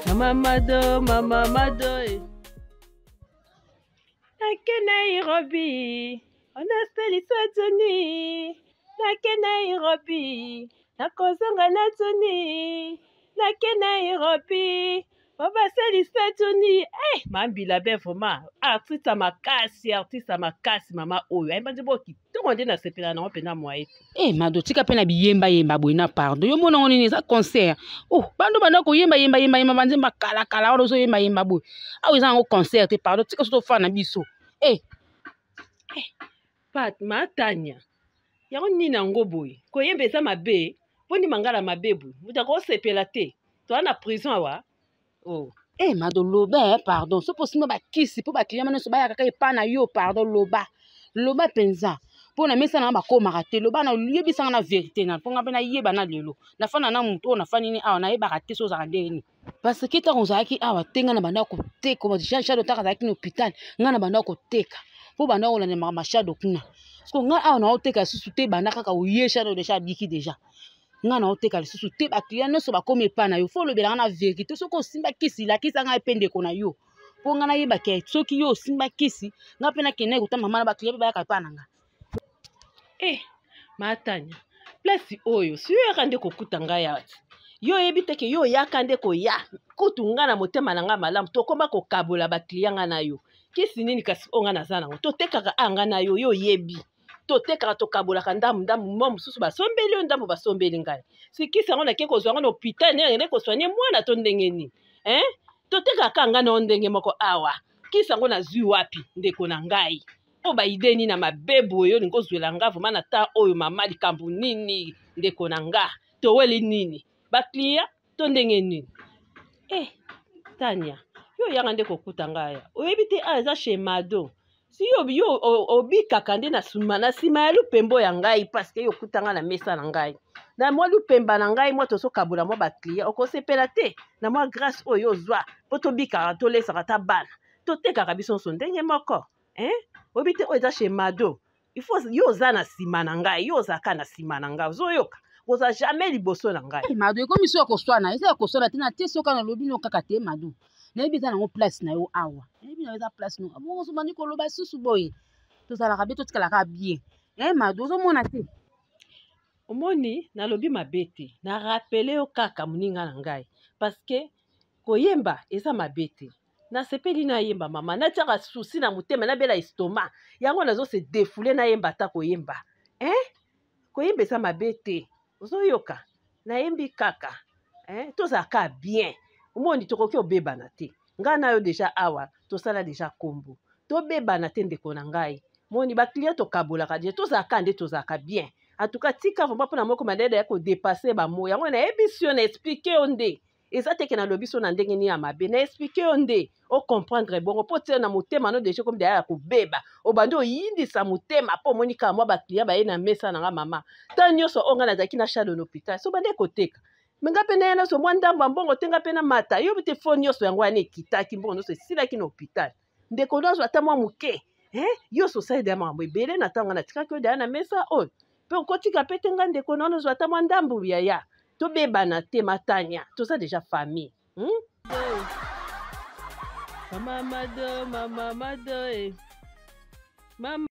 Mama Mado, Mama Mado. Nake Nairobi, on a salisa Johnny. Nake Nairobi, nakozonga na Johnny. Nake Nairobi, baba salisa Johnny. Mambila ben vraiment. Artiste makasi mama oyo. Ai manje boki. Tongo nde na sepela na opena mwa Mado tika pena biyemba yemba boina pardon. Yo mona ngoni za concert. Bando banda ko yemba banze makala oro zo yemba boy. Awo za ngo concert te pardon tika so fa na biso. Pat matanya. Yango nina ngo boy. Ko yemba eza mabe. Poni mangala mabe boy. Muta ko sepela te. To na prison awa. Mado loba pardon. So possible ba kisi po ba client no so ba ya kaka epa na yo pardon loba. Loba penza. Pour na mesa na ba ko marate loba na liebisa na vérité na ponga pe na yeba na lelo. Na fana na muto na fani ni awa na yeba rate so za ndeni. Parce que ta konzaki awa tenga na banda ko teka ba shado ta kazaki na hôpital nga na banda ko teka. Po banda ko na ma shado kuna. Parce que nga awa na oteka susu te banda kaka oye shado déjà biki déjà. Nga na oteka susu te ba client no so ba komi pa na yo fo lobela na vérité so ko simba kisi la kisa nga epende ko na yo. Po nga na yeba ke soki yo simba kisi nga pe na kene ko ta mama na ba client ba ya ka pa na nga. Matanya. Place oyo, si yo yakande kokuta ngai ati. Yo yebi teke yo yakande ko ya. Kutu nga na motema na nga malamu. Tokoma ko kabola ba client nga na yo. Kisi nini kasi onga na zana ngo. Totekaka anga na yo yo yebi. Totekaka to kabola ka ndamu momu susu basombeli yo ndamu basombeli ngai. Si kisi ngo na ke ko zwa ngo na hôpital ne ko soigner mwana to ndenge ni. Totekaka anga na ndenge moko awa. Kisi ngo na zwi wapi ndeko na ngai. Ba ideni na mabebu oyo ningo zwela nga vuma na ta oyo mama likambu nini ndeko na nga to weli nini ba client to ndenge nini Tanya yo yanga ndeko kuta ngaya oyebite aza chez Mado si yo obikaka nde na sima ya lupembo ya ngai parce que yo kutanga na mesa na ngai na mwa lupemba na ngai mwa toso kabula mwa ba client okosepela te na mwa grâce oyo zwa po tobikaka tolesaka ta bana totekaka biso so ndenge moko obite oza chez Mado il faut yo za na sima na ngai yo za ka na sima na ngai zoyoka oza jamais liboso na ngai Mado ekomi so koswana eza koswana tina te soka na lobi no kaka te Mado na ebita na ngo place na yo awa na ebita eza place no bongo so mani ko loba susu boye to sala ka be to tikala ka bien Mado zo mona te omoni na lobi mabete na rappeler yo kaka muninga na ngai parce que koyemba eza mabete na sepeli na yemba mama na tiaka souci na mutema na bela estomac yango nazo se défouler na yemba ta koyemba koyemba eza mabete ozoyoka na yembi kaka tozaka bien omoni tokoki obebana te ngai na yo déjà awa tosala déjà kombo tobebana te ndeko na ngai moni ba client tokabolaka je tozaka nde tozaka bien en tout cas tika vraiment mpona moko madede ya kodepasser bamo yango na yebisi yo na explique yo nde eza teke na lobi so na ndenge ni ya mabe na explique yo nde o comprendre bongo po tia na motema no déjà comme ya kobeba obandi oyindisa motema po omoni kaka mwa ba client baye na mesa na nga mama ta nyonso onga nazalaki na shado na hôpital so bande koteka menga mpe na ye nyonso mwa ndambo ya mbongo te nga mpe na mata yo bite fo nyonso yango wana ekitaki mbongo nyonso esilaki na hôpital ndeko nyonso ata mwa moke nyonso osalida ya makambo ebele na ntango natikaki oyo daya na mesa oyo mpe okotika mpe te nga ndeko na nyonso ata mwa ndambo yaya tobebana te Matanya toza déjà famille Mama Mado Mama